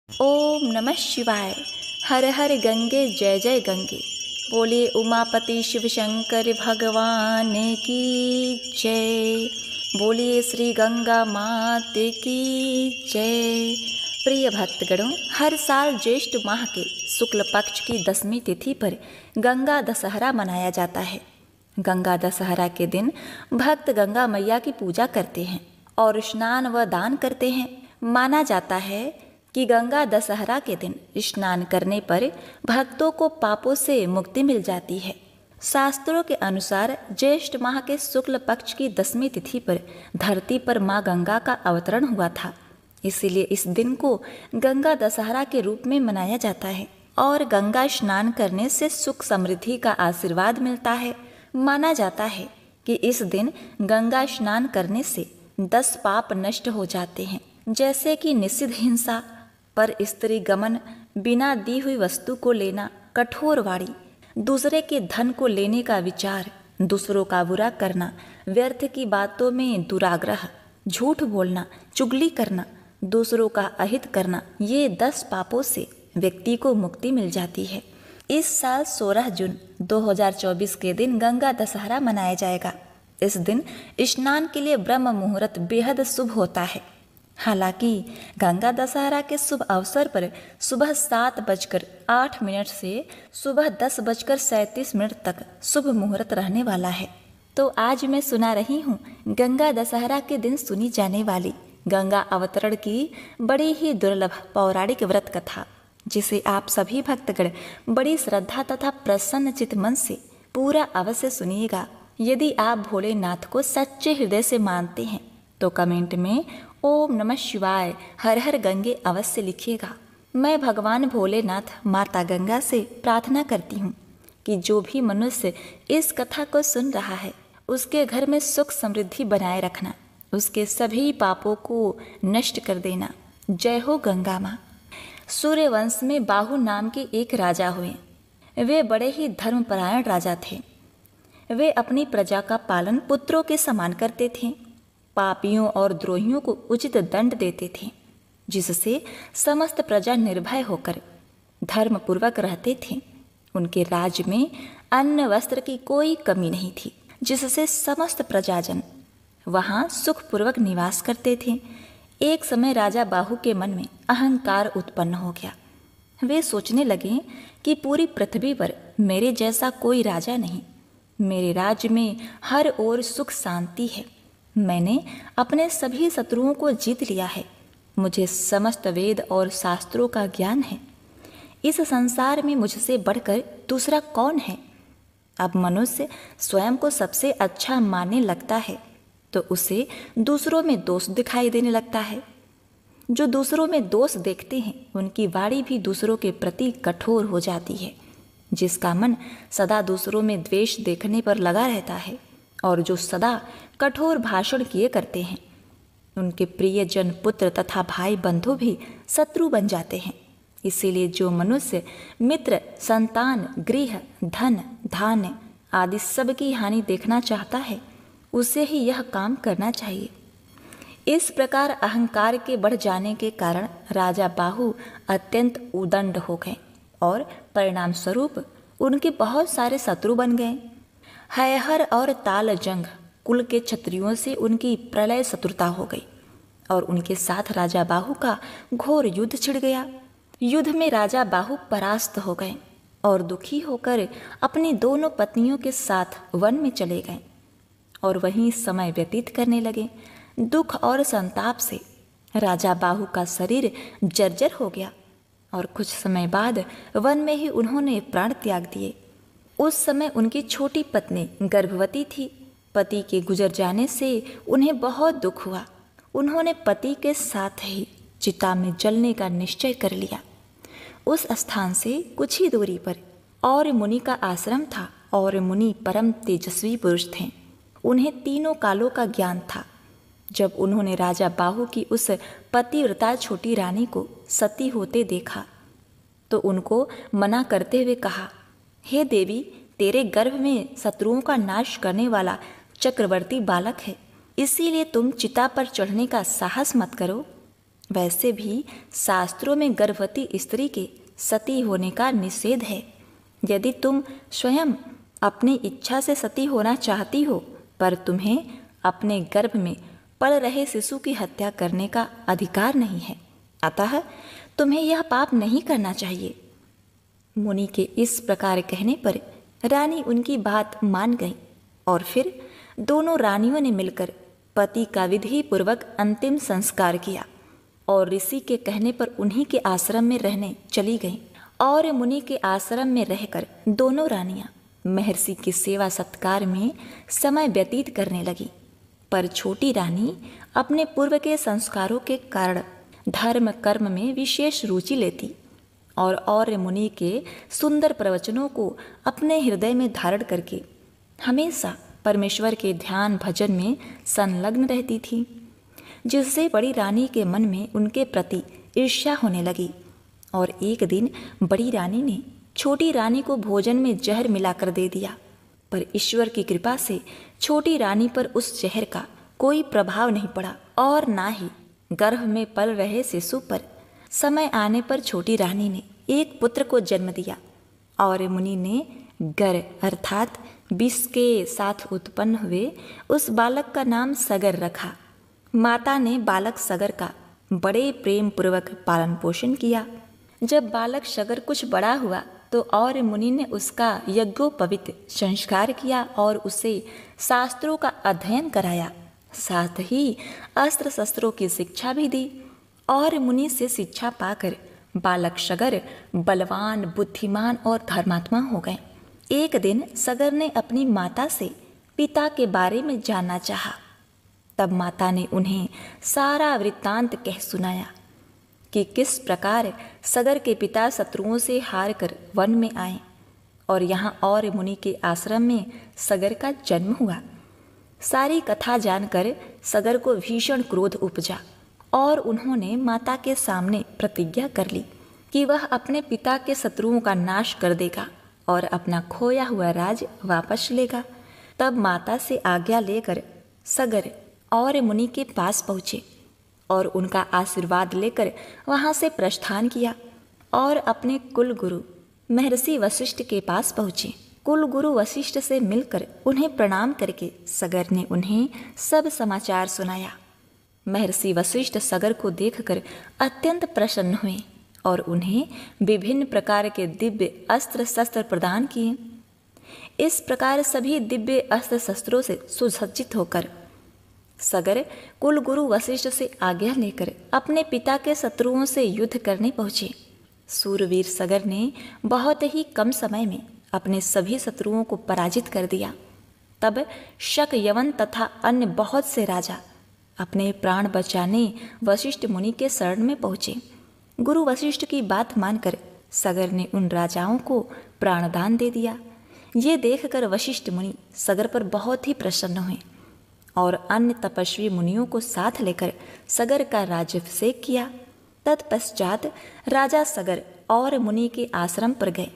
ओम नमः शिवाय। हर हर गंगे जय जय गंगे। बोलिए उमापति शिव शंकर भगवान की जय। बोलिए श्री गंगा मात की जय। प्रिय भक्तगणों, हर साल ज्येष्ठ माह के शुक्ल पक्ष की 10वीं तिथि पर गंगा दशहरा मनाया जाता है। गंगा दशहरा के दिन भक्त गंगा मैया की पूजा करते हैं और स्नान व दान करते हैं। माना जाता है कि गंगा दशहरा के दिन स्नान करने पर भक्तों को पापों से मुक्ति मिल जाती है। शास्त्रों के अनुसार ज्येष्ठ माह के शुक्ल पक्ष की 10वीं तिथि पर धरती पर मां गंगा का अवतरण हुआ था। इसीलिए इस दिन को गंगा दशहरा के रूप में मनाया जाता है और गंगा स्नान करने से सुख समृद्धि का आशीर्वाद मिलता है। माना जाता है कि इस दिन गंगा स्नान करने से 10 पाप नष्ट हो जाते हैं, जैसे कि निषिद्ध हिंसा, पर स्त्री गमन, बिना दी हुई वस्तु को लेना, कठोर वाणी, दूसरे के धन को लेने का विचार, दूसरों का बुरा करना, व्यर्थ की बातों में दुराग्रह, झूठ बोलना, चुगली करना, दूसरों का अहित करना, ये 10 पापों से व्यक्ति को मुक्ति मिल जाती है। इस साल 16 जून 2024 के दिन गंगा दशहरा मनाया जाएगा। इस दिन स्नान के लिए ब्रह्म मुहूर्त बेहद शुभ होता है। हालांकि गंगा दशहरा के शुभ अवसर पर सुबह 7:08 से सुबह 10:37 तक शुभ मुहूर्त रहने वाला है। तो आज मैं सुना रही हूँ गंगा दशहरा के दिन सुनी जाने वाली गंगा अवतरण की बड़ी ही दुर्लभ पौराणिक व्रत कथा, जिसे आप सभी भक्तगण बड़ी श्रद्धा तथा प्रसन्न चित्त मन से पूरा अवश्य सुनिएगा। यदि आप भोलेनाथ को सच्चे हृदय से मानते हैं तो कमेंट में ओम नमः शिवाय हर हर गंगे अवश्य लिखिएगा। मैं भगवान भोलेनाथ माता गंगा से प्रार्थना करती हूँ कि जो भी मनुष्य इस कथा को सुन रहा है उसके घर में सुख समृद्धि बनाए रखना, उसके सभी पापों को नष्ट कर देना। जय हो गंगा माँ। सूर्यवंश में बाहु नाम के एक राजा हुए। वे बड़े ही धर्मपरायण राजा थे। वे अपनी प्रजा का पालन पुत्रों के समान करते थे। पापियों और द्रोहियों को उचित दंड देते थे, जिससे समस्त प्रजा निर्भय होकर धर्मपूर्वक रहते थे। उनके राज्य में अन्न वस्त्र की कोई कमी नहीं थी, जिससे समस्त प्रजाजन वहाँ सुखपूर्वक निवास करते थे। एक समय राजा बाहु के मन में अहंकार उत्पन्न हो गया। वे सोचने लगे कि पूरी पृथ्वी पर मेरे जैसा कोई राजा नहीं। मेरे राज्य में हर ओर सुख शांति है। मैंने अपने सभी शत्रुओं को जीत लिया है। मुझे समस्त वेद और शास्त्रों का ज्ञान है। इस संसार में मुझसे बढ़कर दूसरा कौन है? अब मनुष्य स्वयं को सबसे अच्छा मानने लगता है तो उसे दूसरों में दोष दिखाई देने लगता है। जो दूसरों में दोष देखते हैं उनकी वाणी भी दूसरों के प्रति कठोर हो जाती है। जिसका मन सदा दूसरों में द्वेष देखने पर लगा रहता है और जो सदा कठोर भाषण किए करते हैं, उनके प्रियजन, पुत्र तथा भाई बंधु भी शत्रु बन जाते हैं। इसीलिए जो मनुष्य मित्र, संतान, गृह, धन, धान्य आदि सबकी हानि देखना चाहता है, उसे ही यह काम करना चाहिए। इस प्रकार अहंकार के बढ़ जाने के कारण राजा बाहु अत्यंत उदंड हो गए और परिणाम स्वरूप उनके बहुत सारे शत्रु बन गए। हैहर और तालजंग कुल के क्षत्रियों से उनकी प्रलय शत्रुता हो गई और उनके साथ राजा बाहु का घोर युद्ध छिड़ गया। युद्ध में राजा बाहु परास्त हो गए और दुखी होकर अपनी दोनों पत्नियों के साथ वन में चले गए और वहीं समय व्यतीत करने लगे। दुख और संताप से राजा बाहु का शरीर जर्जर हो गया और कुछ समय बाद वन में ही उन्होंने प्राण त्याग दिए। उस समय उनकी छोटी पत्नी गर्भवती थी। पति के गुजर जाने से उन्हें बहुत दुख हुआ। उन्होंने पति के साथ ही चिता में जलने का निश्चय कर लिया। उस स्थान से कुछ ही दूरी पर और मुनि का आश्रम था और मुनि परम तेजस्वी पुरुष थे। उन्हें तीनों कालों का ज्ञान था। जब उन्होंने राजा बाहु की उस पतिव्रता छोटी रानी को सती होते देखा तो उनको मना करते हुए कहा, हे देवी, तेरे गर्भ में शत्रुओं का नाश करने वाला चक्रवर्ती बालक है, इसीलिए तुम चिता पर चढ़ने का साहस मत करो। वैसे भी शास्त्रों में गर्भवती स्त्री के सती होने का निषेध है। यदि तुम स्वयं अपनी इच्छा से सती होना चाहती हो, पर तुम्हें अपने गर्भ में पल रहे शिशु की हत्या करने का अधिकार नहीं है, अतः तुम्हें यह पाप नहीं करना चाहिए। मुनि के इस प्रकार कहने पर रानी उनकी बात मान गई और फिर दोनों रानियों ने मिलकर पति का विधि पूर्वक अंतिम संस्कार किया और ऋषि के कहने पर उन्हीं के आश्रम में रहने चली गईं। और मुनि के आश्रम में रहकर दोनों रानियां महर्षि की सेवा सत्कार में समय व्यतीत करने लगी। पर छोटी रानी अपने पूर्व के संस्कारों के कारण धर्म कर्म में विशेष रुचि लेती और मुनि के सुंदर प्रवचनों को अपने हृदय में धारण करके हमेशा परमेश्वर के ध्यान भजन में संलग्न रहती थी, जिससे बड़ी रानी के मन में उनके प्रति ईर्ष्या होने लगी। और एक दिन बड़ी रानी ने छोटी रानी को भोजन में जहर मिलाकर दे दिया, पर ईश्वर की कृपा से छोटी रानी पर उस जहर का कोई प्रभाव नहीं पड़ा और ना ही गर्भ में पल रहे शिशु पर। समय आने पर छोटी रानी ने एक पुत्र को जन्म दिया और मुनि ने गर अर्थात विष के साथ उत्पन्न हुए उस बालक का नाम सगर रखा। माता ने बालक सगर का बड़े प्रेम पूर्वक पालन पोषण किया। जब बालक सगर कुछ बड़ा हुआ तो और मुनि ने उसका यज्ञोपवीत संस्कार किया और उसे शास्त्रों का अध्ययन कराया, साथ ही अस्त्र शस्त्रों की शिक्षा भी दी। और मुनि से शिक्षा पाकर बालक सगर बलवान, बुद्धिमान और धर्मात्मा हो गए। एक दिन सगर ने अपनी माता से पिता के बारे में जानना चाहा। तब माता ने उन्हें सारा वृत्तांत कह सुनाया कि किस प्रकार सगर के पिता शत्रुओं से हार कर वन में आए और यहाँ और मुनि के आश्रम में सगर का जन्म हुआ। सारी कथा जानकर सगर को भीषण क्रोध उपजा और उन्होंने माता के सामने प्रतिज्ञा कर ली कि वह अपने पिता के शत्रुओं का नाश कर देगा और अपना खोया हुआ राज वापस लेगा। तब माता से आज्ञा लेकर सगर और मुनि के पास पहुँचे और उनका आशीर्वाद लेकर वहाँ से प्रस्थान किया और अपने कुल गुरु महर्षि वशिष्ठ के पास पहुँचे। कुल गुरु वशिष्ठ से मिलकर उन्हें प्रणाम करके सगर ने उन्हें सब समाचार सुनाया। महर्षि वशिष्ठ सगर को देखकर अत्यंत प्रसन्न हुए और उन्हें विभिन्न प्रकार के दिव्य अस्त्र शस्त्र प्रदान किए। इस प्रकार सभी दिव्य अस्त्र शस्त्रों से सुसज्जित होकर सगर कुल गुरु वशिष्ठ से आज्ञा लेकर अपने पिता के शत्रुओं से युद्ध करने पहुँचे। सूरवीर सगर ने बहुत ही कम समय में अपने सभी शत्रुओं को पराजित कर दिया। तब शक, यवन तथा अन्य बहुत से राजा अपने प्राण बचाने वशिष्ठ मुनि के शरण में पहुँचे। गुरु वशिष्ठ की बात मानकर सगर ने उन राजाओं को प्राणदान दे दिया। ये देखकर वशिष्ठ मुनि सगर पर बहुत ही प्रसन्न हुए और अन्य तपस्वी मुनियों को साथ लेकर सगर का राज्याभिषेक किया। तत्पश्चात राजा सगर और मुनि के आश्रम पर गए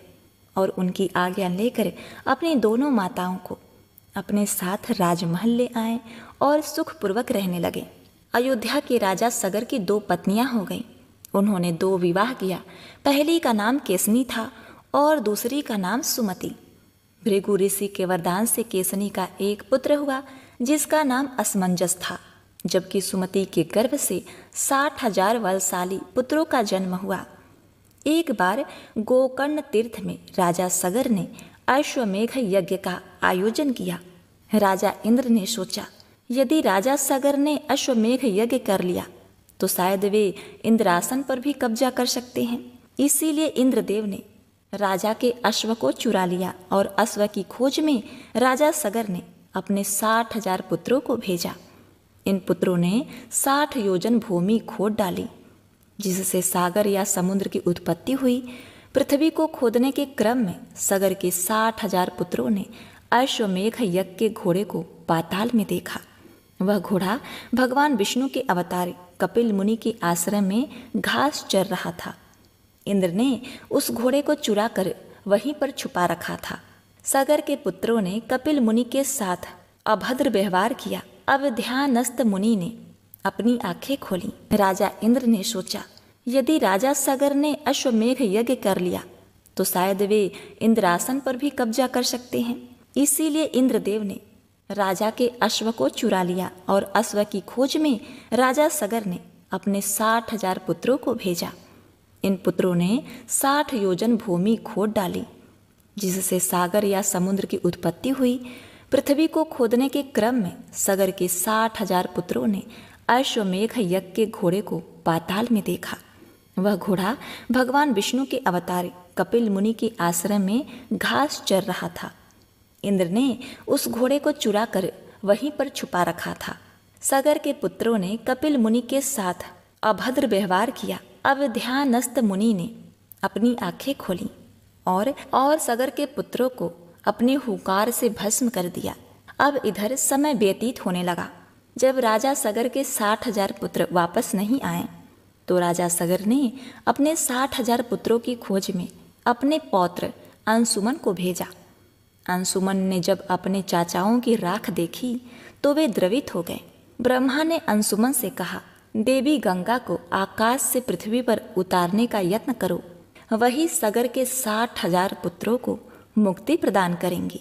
और उनकी आज्ञा लेकर अपनी दोनों माताओं को अपने साथ राजमहल ले आए और सुखपूर्वक रहने लगे। अयोध्या के राजा सगर की 2 पत्नियां हो गईं। उन्होंने 2 विवाह किया। पहली का नाम केसनी था और दूसरी का नाम सुमति। भृगु ऋषि के वरदान से केसनी का एक पुत्र हुआ जिसका नाम असमंजस था, जबकि सुमति के गर्भ से 60,000 बलशाली पुत्रों का जन्म हुआ। एक बार गोकर्ण तीर्थ में राजा सगर ने अश्वमेघ यज्ञ का आयोजन किया। राजा इंद्र ने सोचा, यदि राजा सगर ने अश्वमेघ यज्ञ कर लिया तो शायद वे इंद्रासन पर भी कब्जा कर सकते हैं। इसीलिए इंद्रदेव ने राजा के अश्व को चुरा लिया और अश्व की खोज में राजा सगर ने अपने 60,000 पुत्रों को भेजा। इन पुत्रों ने 60 योजन भूमि खोद डाली, जिससे सागर या समुद्र की उत्पत्ति हुई। पृथ्वी को खोदने के क्रम में सगर के 60,000 पुत्रों ने अश्वमेघ यज्ञ के घोड़े को पाताल में देखा। वह घोड़ा भगवान विष्णु के अवतार कपिल मुनि के आश्रम में घास चर रहा था। इंद्र ने उस घोड़े को चुरा कर वहीं पर छुपा रखा था। सगर के पुत्रों ने कपिल मुनि के साथ अभद्र व्यवहार किया। अब ध्यानस्थ मुनि ने अपनी आंखें खोली। राजा इंद्र ने सोचा, यदि राजा सगर ने अश्वमेघ यज्ञ कर लिया तो शायद वे इंद्रासन पर भी कब्जा कर सकते हैं। इसीलिए इंद्रदेव ने राजा के अश्व को चुरा लिया और अश्व की खोज में राजा सगर ने अपने 60,000 पुत्रों को भेजा। इन पुत्रों ने 60 योजन भूमि खोद डाली, जिससे सागर या समुद्र की उत्पत्ति हुई। पृथ्वी को खोदने के क्रम में सगर के 60,000 पुत्रों ने अश्वमेघ यज्ञ के घोड़े को पाताल में देखा। वह घोड़ा भगवान विष्णु के अवतार कपिल मुनि के आश्रम में घास चर रहा था। इंद्र ने उस घोड़े को चुरा कर वहीं पर छुपा रखा था। सगर के पुत्रों ने कपिल मुनि के साथ अभद्र व्यवहार किया। अब ध्यानस्थ मुनि ने अपनी आंखें खोली और सगर के पुत्रों को अपने हुंकार से भस्म कर दिया। अब इधर समय व्यतीत होने लगा। जब राजा सगर के 60,000 पुत्र वापस नहीं आए तो राजा सगर ने अपने 60,000 पुत्रों की खोज में अपने पौत्र अंशुमन को भेजा। अंशुमन ने जब अपने चाचाओं की राख देखी तो वे द्रवित हो गए। ब्रह्मा ने अंशुमन से कहा, देवी गंगा को आकाश से पृथ्वी पर उतारने का यत्न करो, वही सगर के 60,000 पुत्रों को मुक्ति प्रदान करेंगी।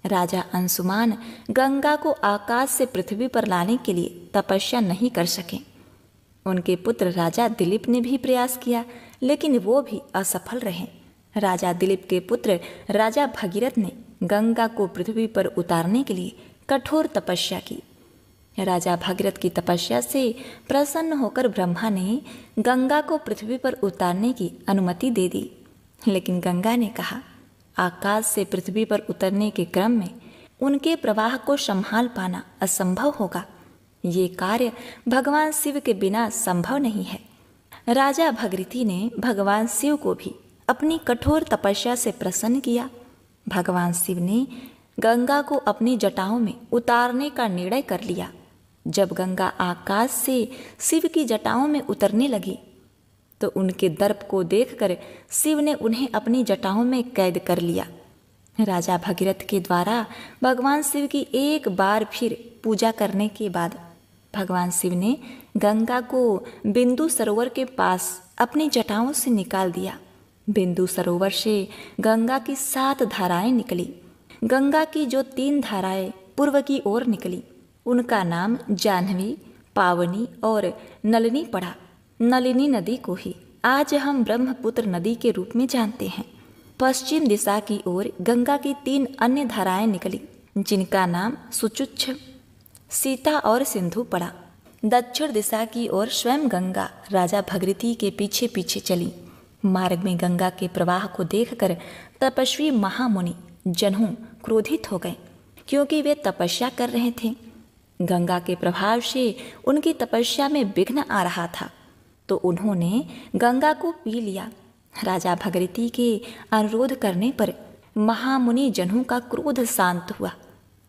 राजा अंशुमान गंगा को आकाश से पृथ्वी पर लाने के लिए तपस्या नहीं कर सके। उनके पुत्र राजा दिलीप ने भी प्रयास किया, लेकिन वो भी असफल रहे। राजा दिलीप के पुत्र राजा भगीरथ ने गंगा को पृथ्वी पर उतारने के लिए कठोर तपस्या की। राजा भगीरथ की तपस्या से प्रसन्न होकर ब्रह्मा ने गंगा को पृथ्वी पर उतारने की अनुमति दे दी, लेकिन गंगा ने कहा, आकाश से पृथ्वी पर उतरने के क्रम में उनके प्रवाह को संभाल पाना असंभव होगा। ये कार्य भगवान शिव के बिना संभव नहीं है। राजा भगीरथी ने भगवान शिव को भी अपनी कठोर तपस्या से प्रसन्न किया। भगवान शिव ने गंगा को अपनी जटाओं में उतारने का निर्णय कर लिया। जब गंगा आकाश से शिव की जटाओं में उतरने लगी तो उनके दर्प को देखकर शिव ने उन्हें अपनी जटाओं में कैद कर लिया। राजा भगीरथ के द्वारा भगवान शिव की एक बार फिर पूजा करने के बाद भगवान शिव ने गंगा को बिंदु सरोवर के पास अपनी जटाओं से निकाल दिया। बिंदु सरोवर से गंगा की 7 धाराएं निकली। गंगा की जो 3 धाराएं पूर्व की ओर निकली उनका नाम जाह्नवी, पावनी और नलिनी पड़ा। नलिनी नदी को ही आज हम ब्रह्मपुत्र नदी के रूप में जानते हैं। पश्चिम दिशा की ओर गंगा की 3 अन्य धाराएं निकली, जिनका नाम सुचुच्छ, सीता और सिंधु पड़ा। दक्षिण दिशा की ओर स्वयं गंगा राजा भगीरथी के पीछे पीछे चली। मार्ग में गंगा के प्रवाह को देखकर तपस्वी महामुनि जनहू क्रोधित हो गए, क्योंकि वे तपस्या कर रहे थे। गंगा के प्रभाव से उनकी तपस्या में विघ्न आ रहा था, तो उन्होंने गंगा को पी लिया। राजा भगीरथी के अनुरोध करने पर महामुनि जनहू का क्रोध शांत हुआ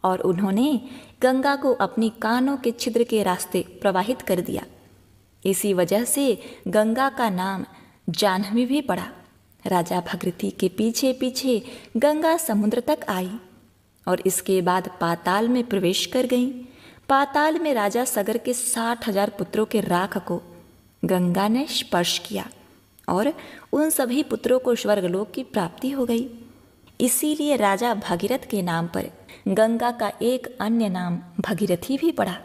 और उन्होंने गंगा को अपनी कानों के छिद्र के रास्ते प्रवाहित कर दिया। इसी वजह से गंगा का नाम जाह्नवी भी पड़ा। राजा भगीरथी के पीछे पीछे गंगा समुद्र तक आई और इसके बाद पाताल में प्रवेश कर गई। पाताल में राजा सगर के 60,000 पुत्रों के राख को गंगा ने स्पर्श किया और उन सभी पुत्रों को स्वर्गलोक की प्राप्ति हो गई। इसीलिए राजा भगीरथ के नाम पर गंगा का एक अन्य नाम भगीरथी भी पड़ा।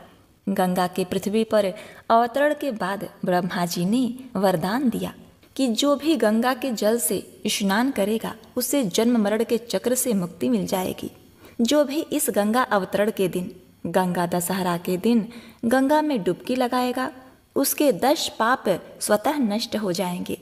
गंगा के पृथ्वी पर अवतरण के बाद ब्रह्मा जी ने वरदान दिया कि जो भी गंगा के जल से स्नान करेगा उसे जन्म मरण के चक्र से मुक्ति मिल जाएगी। जो भी इस गंगा अवतरण के दिन, गंगा दशहरा के दिन गंगा में डुबकी लगाएगा, उसके 10 पाप स्वतः नष्ट हो जाएंगे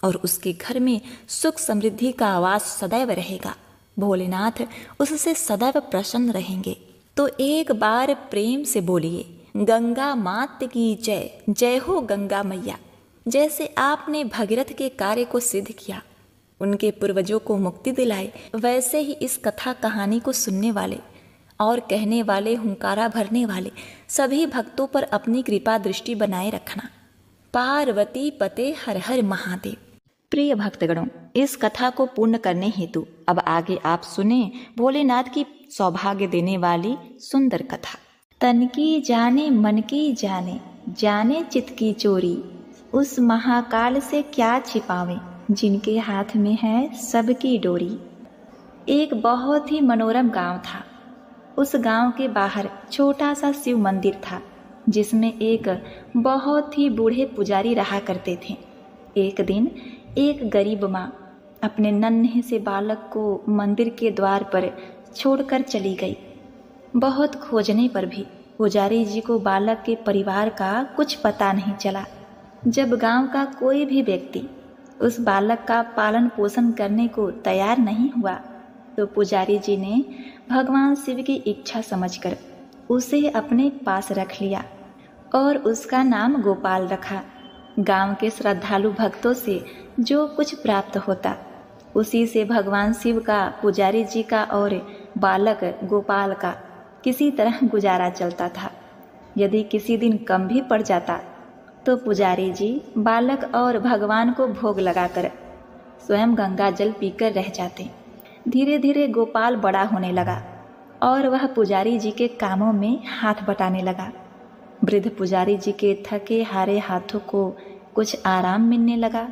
और उसके घर में सुख समृद्धि का वास सदैव रहेगा। भोलेनाथ उससे सदैव प्रसन्न रहेंगे। तो एक बार प्रेम से बोलिए, गंगा मात की जय, जय हो गंगा मैया। जैसे आपने भगीरथ के कार्य को सिद्ध किया, उनके पूर्वजों को मुक्ति दिलाई, वैसे ही इस कथा कहानी को सुनने वाले और कहने वाले, हुंकारा भरने वाले सभी भक्तों पर अपनी कृपा दृष्टि बनाए रखना। पार्वती पते हर हर महादेव। प्रिय भक्तगणों, इस कथा को पूर्ण करने हेतु अब आगे आप सुने भोलेनाथ की सौभाग्य देने वाली सुंदर कथा। तन की जाने मन की जाने, जाने चित की चोरी, उस महाकाल से क्या छिपावे, जिनके हाथ में है सबकी डोरी। एक बहुत ही मनोरम गांव था। उस गांव के बाहर छोटा सा शिव मंदिर था, जिसमें एक बहुत ही बूढ़े पुजारी रहा करते थे। एक दिन एक गरीब माँ अपने नन्हे से बालक को मंदिर के द्वार पर छोड़कर चली गई। बहुत खोजने पर भी पुजारी जी को बालक के परिवार का कुछ पता नहीं चला। जब गांव का कोई भी व्यक्ति उस बालक का पालन पोषण करने को तैयार नहीं हुआ, तो पुजारी जी ने भगवान शिव की इच्छा समझकर उसे अपने पास रख लिया और उसका नाम गोपाल रखा। गांव के श्रद्धालु भक्तों से जो कुछ प्राप्त होता, उसी से भगवान शिव का, पुजारी जी का और बालक गोपाल का किसी तरह गुजारा चलता था। यदि किसी दिन कम भी पड़ जाता, तो पुजारी जी बालक और भगवान को भोग लगाकर स्वयं गंगा जल पीकर रह जाते। धीरे धीरे गोपाल बड़ा होने लगा और वह पुजारी जी के कामों में हाथ बटाने लगा। वृद्ध पुजारी जी के थके हारे हाथों को कुछ आराम मिलने लगा।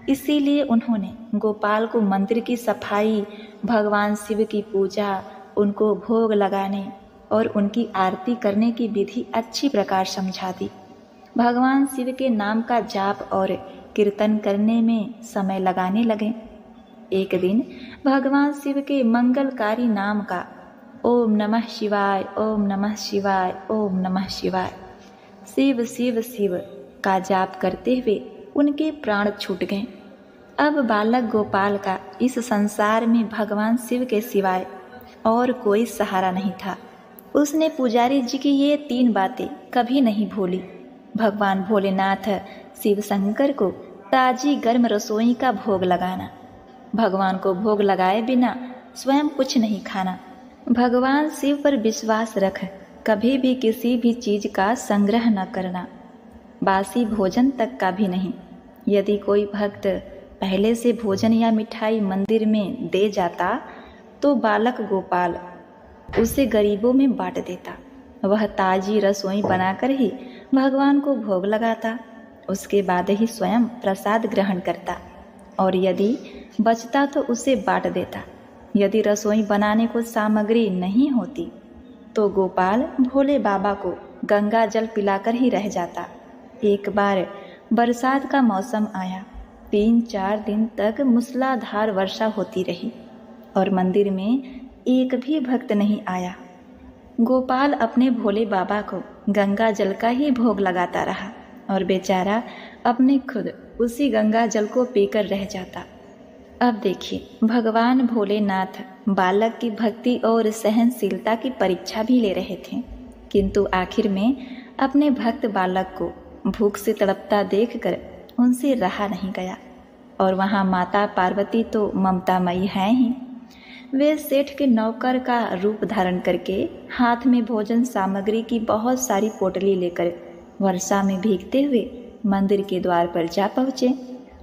इसीलिए उन्होंने गोपाल को मंदिर की सफाई, भगवान शिव की पूजा, उनको भोग लगाने और उनकी आरती करने की विधि अच्छी प्रकार समझा दी। भगवान शिव के नाम का जाप और कीर्तन करने में समय लगाने लगे। एक दिन भगवान शिव के मंगलकारी नाम का ओम नमः शिवाय, ओम नमः शिवाय, ओम नमः शिवाय, शिव शिव शिव का जाप करते हुए उनके प्राण छूट गए। अब बालक गोपाल का इस संसार में भगवान शिव के सिवाय और कोई सहारा नहीं था। उसने पुजारी जी की ये 3 बातें कभी नहीं भूली। भगवान भोलेनाथ शिव शंकर को ताजी गर्म रसोई का भोग लगाना, भगवान को भोग लगाए बिना स्वयं कुछ नहीं खाना, भगवान शिव पर विश्वास रख कभी भी किसी भी चीज का संग्रह न करना, बासी भोजन तक का भी नहीं। यदि कोई भक्त पहले से भोजन या मिठाई मंदिर में दे जाता, तो बालक गोपाल उसे गरीबों में बांट देता। वह ताजी रसोई बनाकर ही भगवान को भोग लगाता, उसके बाद ही स्वयं प्रसाद ग्रहण करता और यदि बचता तो उसे बांट देता। यदि रसोई बनाने को सामग्री नहीं होती, तो गोपाल भोले बाबा को गंगा जल पिलाकर ही रह जाता। एक बार बरसात का मौसम आया। 3-4 दिन तक मूसलाधार वर्षा होती रही और मंदिर में एक भी भक्त नहीं आया। गोपाल अपने भोले बाबा को गंगा जल का ही भोग लगाता रहा और बेचारा अपने खुद उसी गंगा जल को पीकर रह जाता। अब देखिए, भगवान भोलेनाथ बालक की भक्ति और सहनशीलता की परीक्षा भी ले रहे थे, किंतु आखिर में अपने भक्त बालक को भूख से तड़पता देखकर उनसे रहा नहीं गया। और वहाँ माता पार्वती तो ममतामयी हैं ही। वे सेठ के नौकर का रूप धारण करके हाथ में भोजन सामग्री की बहुत सारी पोटली लेकर वर्षा में भीगते हुए मंदिर के द्वार पर जा पहुँचे।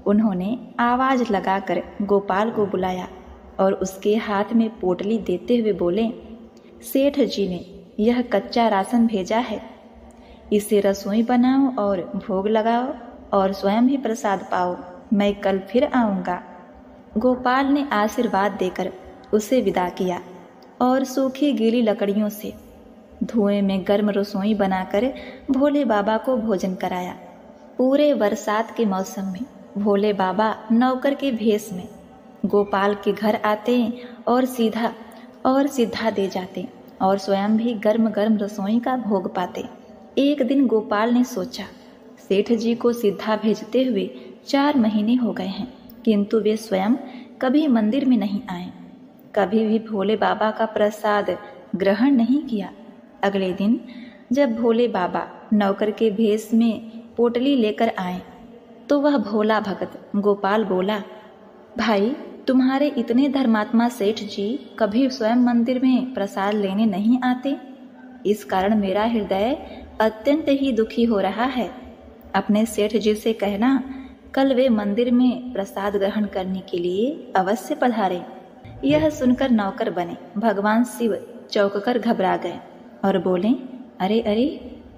उन्होंने आवाज़ लगाकर गोपाल को बुलाया और उसके हाथ में पोटली देते हुए बोले, सेठ जी ने यह कच्चा राशन भेजा है, इसे रसोई बनाओ और भोग लगाओ और स्वयं भी प्रसाद पाओ। मैं कल फिर आऊँगा। गोपाल ने आशीर्वाद देकर उसे विदा किया और सूखी गीली लकड़ियों से धुएं में गर्म रसोई बनाकर भोले बाबा को भोजन कराया। पूरे बरसात के मौसम में भोले बाबा नौकर के भेष में गोपाल के घर आते और सीधा दे जाते और स्वयं भी गर्म गर्म रसोई का भोग पाते। एक दिन गोपाल ने सोचा, सेठ जी को सीधा भेजते हुए 4 महीने हो गए हैं, किंतु वे स्वयं कभी मंदिर में नहीं आए, कभी भी भोले बाबा का प्रसाद ग्रहण नहीं किया। अगले दिन जब भोले बाबा नौकर के भेष में पोटली लेकर आए, तो वह भोला भगत गोपाल बोला, भाई तुम्हारे इतने धर्मात्मा सेठ जी कभी स्वयं मंदिर में प्रसाद लेने नहीं आते, इस कारण मेरा हृदय अत्यंत ही दुखी हो रहा है। अपने सेठ जी से कहना कल वे मंदिर में प्रसाद ग्रहण करने के लिए अवश्य पधारे। यह सुनकर नौकर बने भगवान शिव चौंक कर घबरा गए और बोले, अरे अरे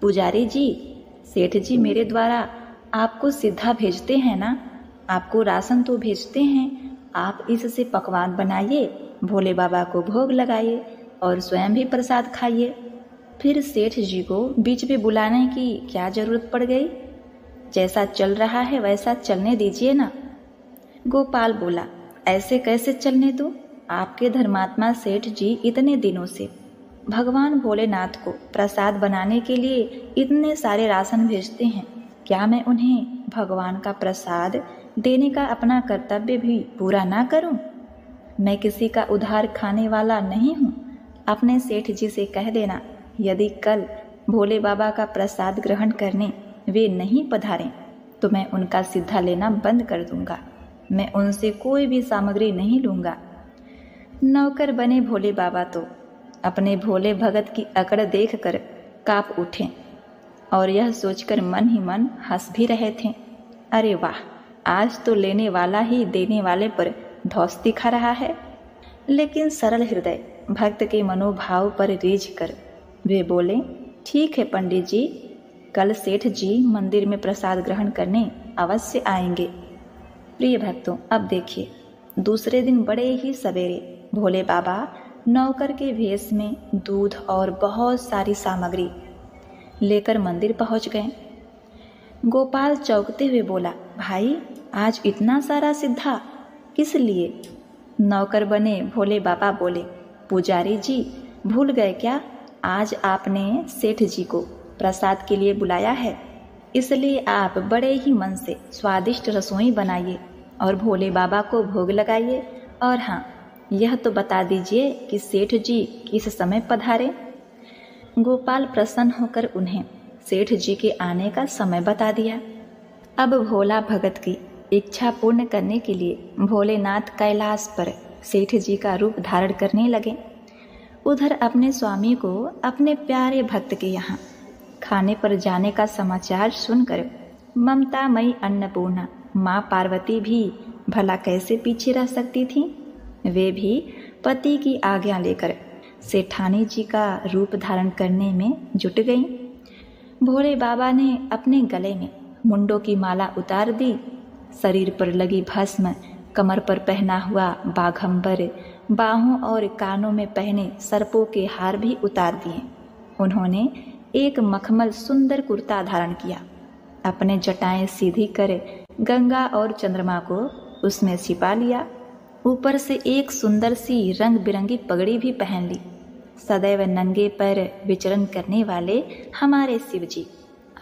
पुजारी जी, सेठ जी मेरे द्वारा आपको सीधा भेजते हैं ना, आपको राशन तो भेजते हैं, आप इससे पकवान बनाइए, भोले बाबा को भोग लगाइए और स्वयं भी प्रसाद खाइए। फिर सेठ जी को बीच में बुलाने की क्या जरूरत पड़ गई? जैसा चल रहा है वैसा चलने दीजिए ना। गोपाल बोला, ऐसे कैसे चलने दो? आपके धर्मात्मा सेठ जी इतने दिनों से भगवान भोलेनाथ को प्रसाद बनाने के लिए इतने सारे राशन भेजते हैं, क्या मैं उन्हें भगवान का प्रसाद देने का अपना कर्तव्य भी पूरा ना करूं? मैं किसी का उधार खाने वाला नहीं हूं। अपने सेठ जी से कह देना, यदि कल भोले बाबा का प्रसाद ग्रहण करने वे नहीं पधारें तो मैं उनका सीधा लेना बंद कर दूंगा। मैं उनसे कोई भी सामग्री नहीं लूंगा। नौकर बने भोले बाबा तो अपने भोले भगत की अकड़ देखकर कांप उठे और यह सोचकर मन ही मन हंस भी रहे थे, अरे वाह, आज तो लेने वाला ही देने वाले पर धौंस दिखा रहा है। लेकिन सरल हृदय भक्त के मनोभाव पर रीझ कर वे बोले, ठीक है पंडित जी, कल सेठ जी मंदिर में प्रसाद ग्रहण करने अवश्य आएंगे। प्रिय भक्तों, अब देखिए, दूसरे दिन बड़े ही सवेरे भोले बाबा नौकर के भेष में दूध और बहुत सारी सामग्री लेकर मंदिर पहुंच गए। गोपाल चौंकते हुए बोला, भाई आज इतना सारा सिद्धा किस लिए? नौकर बने भोले बाबा बोले, पुजारी जी भूल गए क्या, आज आपने सेठ जी को प्रसाद के लिए बुलाया है, इसलिए आप बड़े ही मन से स्वादिष्ट रसोई बनाइए और भोले बाबा को भोग लगाइए। और हाँ, यह तो बता दीजिए कि सेठ जी किस समय पधारे। गोपाल प्रसन्न होकर उन्हें सेठ जी के आने का समय बता दिया। अब भोला भगत की इच्छा पूर्ण करने के लिए भोलेनाथ कैलाश पर सेठ जी का रूप धारण करने लगे। उधर अपने स्वामी को अपने प्यारे भक्त के यहाँ खाने पर जाने का समाचार सुनकर ममतामयी अन्नपूर्णा माँ पार्वती भी भला कैसे पीछे रह सकती थीं? वे भी पति की आज्ञा लेकर सेठानी जी का रूप धारण करने में जुट गईं। भोले बाबा ने अपने गले में मुंडों की माला उतार दी, शरीर पर लगी भस्म, कमर पर पहना हुआ बाघंबर, बाहों और कानों में पहने सर्पों के हार भी उतार दिए। उन्होंने एक मखमल सुंदर कुर्ता धारण किया, अपने जटाएं सीधी कर गंगा और चंद्रमा को उसमें छिपा लिया, ऊपर से एक सुंदर सी रंग बिरंगी पगड़ी भी पहन ली। सदैव नंगे पैर विचरण करने वाले हमारे शिव जी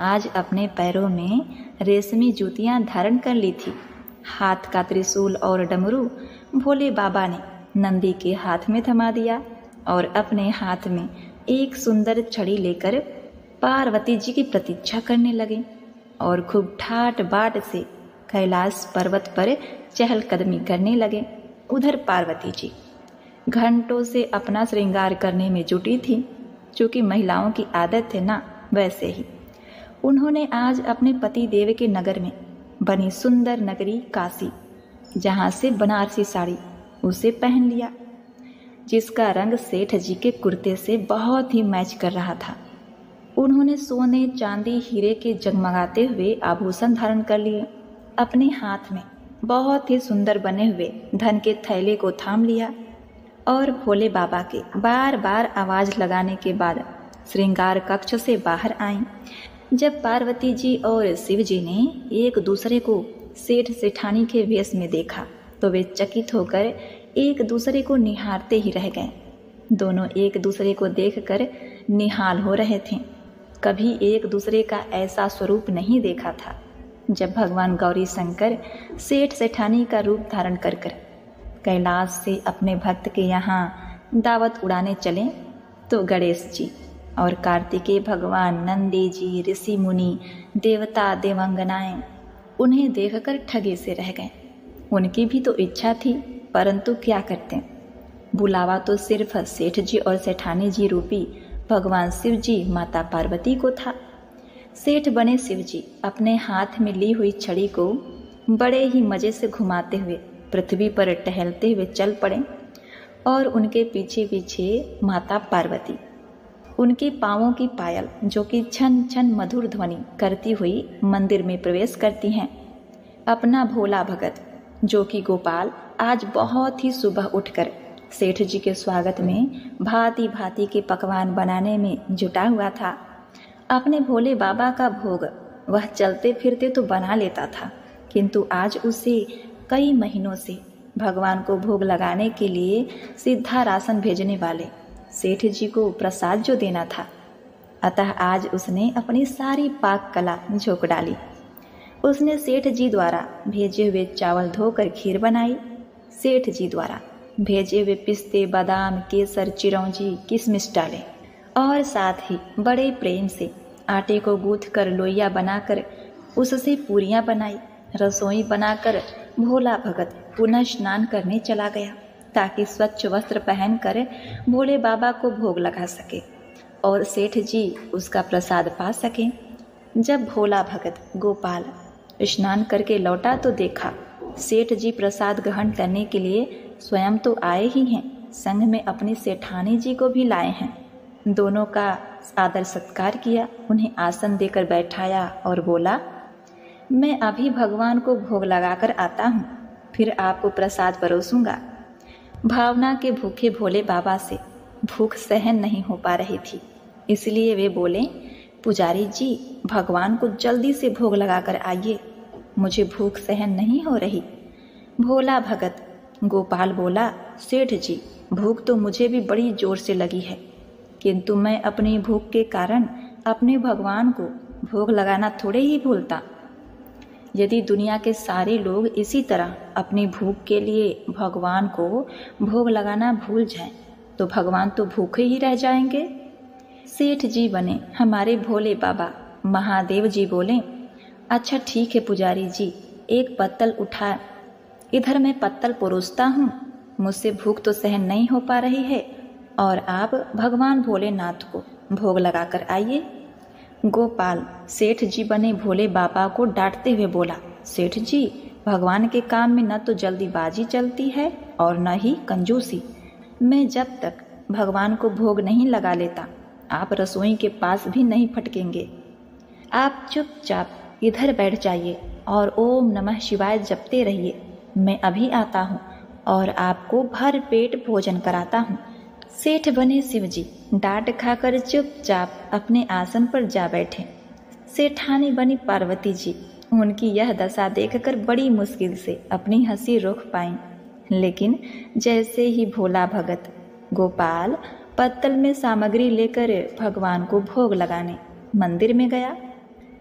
आज अपने पैरों में रेशमी जूतियां धारण कर ली थी। हाथ का त्रिशूल और डमरू भोले बाबा ने नंदी के हाथ में थमा दिया और अपने हाथ में एक सुंदर छड़ी लेकर पार्वती जी की प्रतीक्षा करने लगे और खूब ठाट बाट से कैलाश पर्वत पर चहलकदमी करने लगे। उधर पार्वती जी घंटों से अपना श्रृंगार करने में जुटी थी, चूँकि महिलाओं की आदत है ना, वैसे ही उन्होंने आज अपने पति देव के नगर में बनी सुंदर नगरी काशी, जहाँ से बनारसी साड़ी उसे पहन लिया, जिसका रंग सेठ जी के कुर्ते से बहुत ही मैच कर रहा था। उन्होंने सोने चांदी हीरे के जगमगाते हुए आभूषण धारण कर लिए। अपने हाथ में बहुत ही सुंदर बने हुए धन के थैले को थाम लिया और भोले बाबा के बार बार आवाज लगाने के बाद श्रृंगार कक्ष से बाहर आईं। जब पार्वती जी और शिव जी ने एक दूसरे को सेठ सेठानी के वेश में देखा तो वे चकित होकर एक दूसरे को निहारते ही रह गए। दोनों एक दूसरे को देखकर निहाल हो रहे थे। कभी एक दूसरे का ऐसा स्वरूप नहीं देखा था। जब भगवान गौरी शंकर सेठ सेठानी का रूप धारण कर कैलाश से अपने भक्त के यहाँ दावत उड़ाने चले तो गणेश जी और कार्तिकेय भगवान, नंदी जी, ऋषि मुनि, देवता देवांगनाएं उन्हें देखकर ठगे से रह गए। उनकी भी तो इच्छा थी, परंतु क्या करते, बुलावा तो सिर्फ सेठ जी और सेठानी जी रूपी भगवान शिव जी माता पार्वती को था। सेठ बने शिव जी अपने हाथ में ली हुई छड़ी को बड़े ही मजे से घुमाते हुए पृथ्वी पर टहलते हुए चल पड़े और उनके पीछे पीछे माता पार्वती। उनके पाँवों की पायल जो कि छन छन मधुर ध्वनि करती हुई मंदिर में प्रवेश करती हैं। अपना भोला भगत जो कि गोपाल आज बहुत ही सुबह उठकर सेठ जी के स्वागत में भांति भांति के पकवान बनाने में जुटा हुआ था। अपने भोले बाबा का भोग वह चलते फिरते तो बना लेता था, किंतु आज उसे कई महीनों से भगवान को भोग लगाने के लिए सीधा राशन भेजने वाले सेठ जी को प्रसाद जो देना था, अतः आज उसने अपनी सारी पाक कला झोंक डाली। उसने सेठ जी द्वारा भेजे हुए चावल धोकर खीर बनाई, सेठ जी द्वारा भेजे हुए पिस्ते, बादाम, केसर, चिरौंजी, किशमिश डाले और साथ ही बड़े प्रेम से आटे को गूँथ कर लोइया बनाकर उससे पूरियां बनाई। रसोई बनाकर भोला भगत पुनः स्नान करने चला गया ताकि स्वच्छ वस्त्र पहनकर भोले बाबा को भोग लगा सके और सेठ जी उसका प्रसाद पा सकें। जब भोला भगत गोपाल स्नान करके लौटा तो देखा सेठ जी प्रसाद ग्रहण करने के लिए स्वयं तो आए ही हैं, संग में अपनी सेठानी जी को भी लाए हैं। दोनों का आदर सत्कार किया, उन्हें आसन देकर बैठाया और बोला, मैं अभी भगवान को भोग लगाकर आता हूँ, फिर आपको प्रसाद परोसूंगा। भावना के भूखे भोले बाबा से भूख सहन नहीं हो पा रही थी, इसलिए वे बोले, पुजारी जी भगवान को जल्दी से भोग लगाकर आइए, मुझे भूख सहन नहीं हो रही। भोला भगत गोपाल बोला, सेठ जी भूख तो मुझे भी बड़ी जोर से लगी है, किंतु मैं अपनी भूख के कारण अपने भगवान को भोग लगाना थोड़े ही भूलता। यदि दुनिया के सारे लोग इसी तरह अपनी भूख के लिए भगवान को भोग लगाना भूल जाएं, तो भगवान तो भूखे ही रह जाएंगे। सेठ जी बने हमारे भोले बाबा। महादेव जी बोले, अच्छा ठीक है पुजारी जी, एक पत्तल उठा, इधर मैं पत्तल परोसता हूँ, मुझसे भूख तो सहन नहीं हो पा रही है और आप भगवान भोलेनाथ को भोग लगाकर आइए। गोपाल सेठ जी बने भोले बाबा को डांटते हुए बोला, सेठ जी भगवान के काम में न तो जल्दीबाजी चलती है और न ही कंजूसी। मैं जब तक भगवान को भोग नहीं लगा लेता आप रसोई के पास भी नहीं फटकेंगे। आप चुपचाप इधर बैठ जाइए और ओम नमः शिवाय जपते रहिए, मैं अभी आता हूँ और आपको भर पेट भोजन कराता हूँ। सेठ बने शिवजी डांट खाकर चुपचाप अपने आसन पर जा बैठे। सेठानी बनी पार्वती जी उनकी यह दशा देखकर बड़ी मुश्किल से अपनी हंसी रोक पाईं, लेकिन जैसे ही भोला भगत गोपाल पत्तल में सामग्री लेकर भगवान को भोग लगाने मंदिर में गया,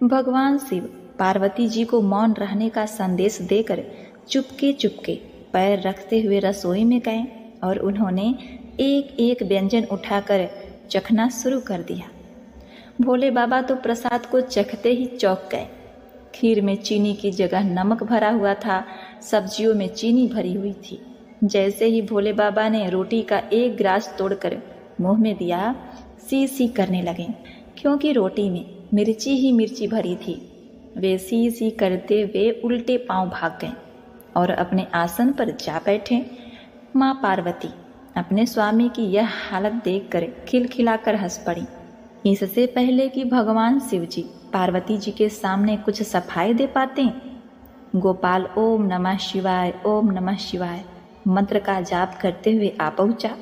भगवान शिव पार्वती जी को मौन रहने का संदेश देकर चुपके चुपके पैर रखते हुए रसोई में गए और उन्होंने एक एक व्यंजन उठाकर चखना शुरू कर दिया। भोले बाबा तो प्रसाद को चखते ही चौंक गए। खीर में चीनी की जगह नमक भरा हुआ था, सब्जियों में चीनी भरी हुई थी। जैसे ही भोले बाबा ने रोटी का एक ग्रास तोड़कर मुंह में दिया, सी सी करने लगे, क्योंकि रोटी में मिर्ची ही मिर्ची भरी थी। वे सी सी करते हुए उल्टे पांव भाग गए और अपने आसन पर जा बैठे। माँ पार्वती अपने स्वामी की यह हालत देखकर खिलखिलाकर हंस पड़ी। इससे पहले कि भगवान शिव जी पार्वती जी के सामने कुछ सफाई दे पाते, गोपाल ओम नमः शिवाय ओम नमः शिवाय मंत्र का जाप करते हुए आ पहुँचा।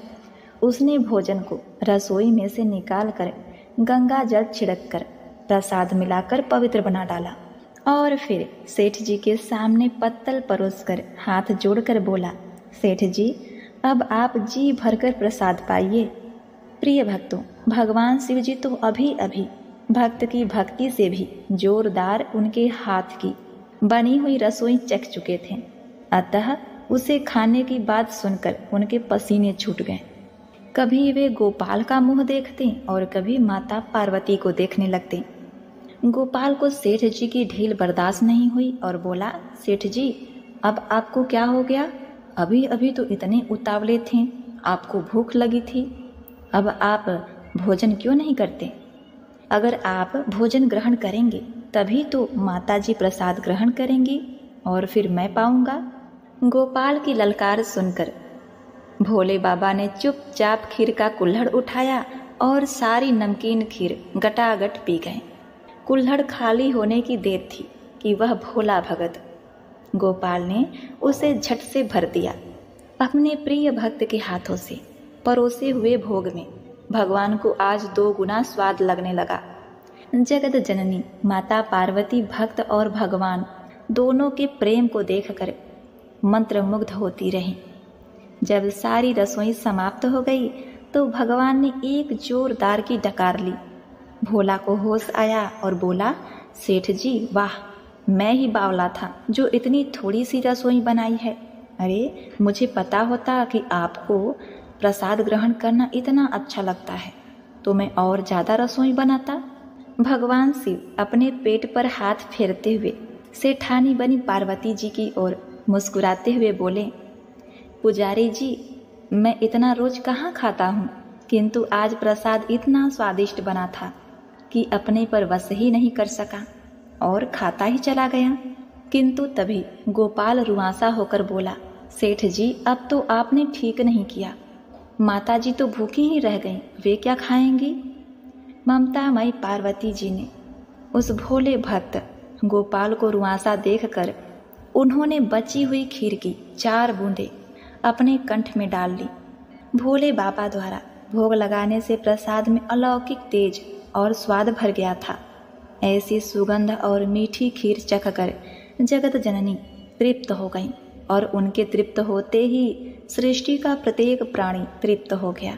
उसने भोजन को रसोई में से निकाल कर गंगा जल छिड़क कर प्रसाद मिलाकर पवित्र बना डाला और फिर सेठ जी के सामने पत्तल परोसकर हाथ जोड़कर बोला, सेठ जी अब आप जी भरकर प्रसाद पाइए। प्रिय भक्तों, भगवान शिव जी तो अभी अभी भक्त की भक्ति से भी जोरदार उनके हाथ की बनी हुई रसोई चख चुके थे, अतः उसे खाने की बात सुनकर उनके पसीने छूट गए। कभी वे गोपाल का मुंह देखते और कभी माता पार्वती को देखने लगते। गोपाल को सेठ जी की ढील बर्दाश्त नहीं हुई और बोला, सेठ जी अब आपको क्या हो गया? अभी अभी तो इतने उतावले थे, आपको भूख लगी थी, अब आप भोजन क्यों नहीं करते? अगर आप भोजन ग्रहण करेंगे तभी तो माताजी प्रसाद ग्रहण करेंगी और फिर मैं पाऊंगा। गोपाल की ललकार सुनकर भोले बाबा ने चुपचाप खीर का कुल्हड़ उठाया और सारी नमकीन खीर गटागट पी गए। कुल्हड़ खाली होने की देर थी कि वह भोला भगत गोपाल ने उसे झट से भर दिया। अपने प्रिय भक्त के हाथों से परोसे हुए भोग में भगवान को आज 2 गुना स्वाद लगने लगा। जगत जननी माता पार्वती भक्त और भगवान दोनों के प्रेम को देखकर मंत्रमुग्ध होती रहीं। जब सारी रसोई समाप्त हो गई तो भगवान ने एक जोरदार की डकार ली। भोला को होश आया और बोला, सेठ जी वाह, मैं ही बावला था जो इतनी थोड़ी सी रसोई बनाई है। अरे मुझे पता होता कि आपको प्रसाद ग्रहण करना इतना अच्छा लगता है तो मैं और ज़्यादा रसोई बनाता। भगवान शिव अपने पेट पर हाथ फेरते हुए सेठानी बनी पार्वती जी की ओर मुस्कुराते हुए बोले, पुजारी जी, मैं इतना रोज कहाँ खाता हूँ, किंतु आज प्रसाद इतना स्वादिष्ट बना था कि अपने पर वश ही नहीं कर सका और खाता ही चला गया। किंतु तभी गोपाल रुआंसा होकर बोला, सेठ जी अब तो आपने ठीक नहीं किया, माता जी तो भूखी ही रह गईं, वे क्या खाएंगी। ममतामयी पार्वती जी ने उस भोले भक्त गोपाल को रुआंसा देखकर उन्होंने बची हुई खीर की 4 बूंदें अपने कंठ में डाल ली। भोले बाबा द्वारा भोग लगाने से प्रसाद में अलौकिक तेज और स्वाद भर गया था। ऐसी सुगंध और मीठी खीर चखकर जगत जननी तृप्त हो गई और उनके तृप्त होते ही सृष्टि का प्रत्येक प्राणी तृप्त हो गया।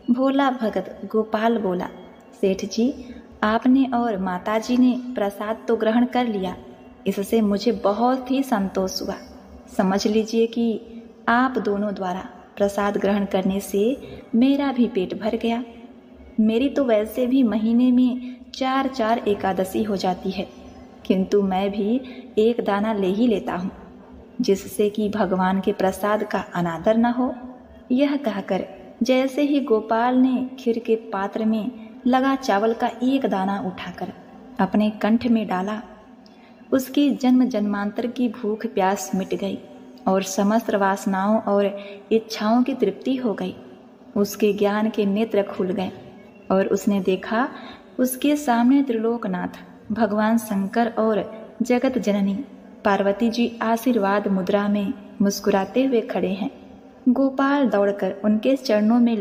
भोला भगत गोपाल बोला, सेठ जी आपने और माताजी ने प्रसाद तो ग्रहण कर लिया, इससे मुझे बहुत ही संतोष हुआ। समझ लीजिए कि आप दोनों द्वारा प्रसाद ग्रहण करने से मेरा भी पेट भर गया। मेरी तो वैसे भी महीने में 4 एकादशी हो जाती है, किंतु मैं भी 1 दाना ले ही लेता हूँ, जिससे कि भगवान के प्रसाद का अनादर न हो। यह कहकर जैसे ही गोपाल ने खीर के पात्र में लगा चावल का 1 दाना उठाकर अपने कंठ में डाला, उसकी जन्म जन्मांतर की भूख प्यास मिट गई और समस्त वासनाओं और इच्छाओं की तृप्ति हो गई। उसके ज्ञान के नेत्र खुल गए और उसने देखा उसके सामने त्रिलोकनाथ भगवान शंकर और जगत जननी पार्वती जी आशीर्वाद मुद्रा में मुस्कुराते हुए खड़े हैं। गोपाल दौड़कर उनके चरणों में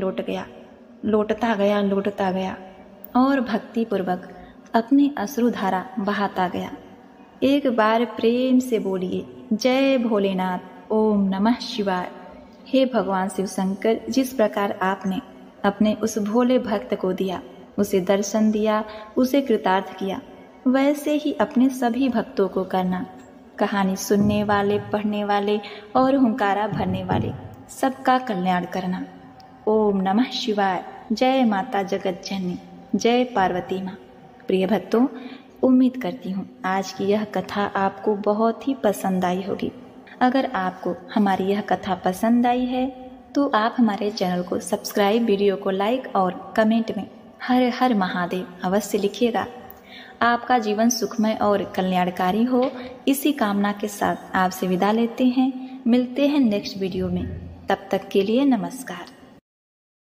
लौटता गया और भक्तिपूर्वक अपनी अश्रुधारा बहाता गया। एक बार प्रेम से बोलिए, जय भोलेनाथ, ओम नमः शिवाय। हे भगवान शिव शंकर, जिस प्रकार आपने अपने उस भोले भक्त को दिया, उसे दर्शन दिया, उसे कृतार्थ किया, वैसे ही अपने सभी भक्तों को करना। कहानी सुनने वाले, पढ़ने वाले और हुंकारा भरने वाले सबका कल्याण करना। ओम नमः शिवाय। जय माता जगत जननी, जय पार्वती माँ। प्रिय भक्तों, उम्मीद करती हूँ आज की यह कथा आपको बहुत ही पसंद आई होगी। अगर आपको हमारी यह कथा पसंद आई है तो आप हमारे चैनल को सब्सक्राइब, वीडियो को लाइक और कमेंट में हर हर महादेव अवश्य लिखिएगा। आपका जीवन सुखमय और कल्याणकारी हो, इसी कामना के साथ आपसे विदा लेते हैं। मिलते हैं नेक्स्ट वीडियो में। तब तक के लिए नमस्कार।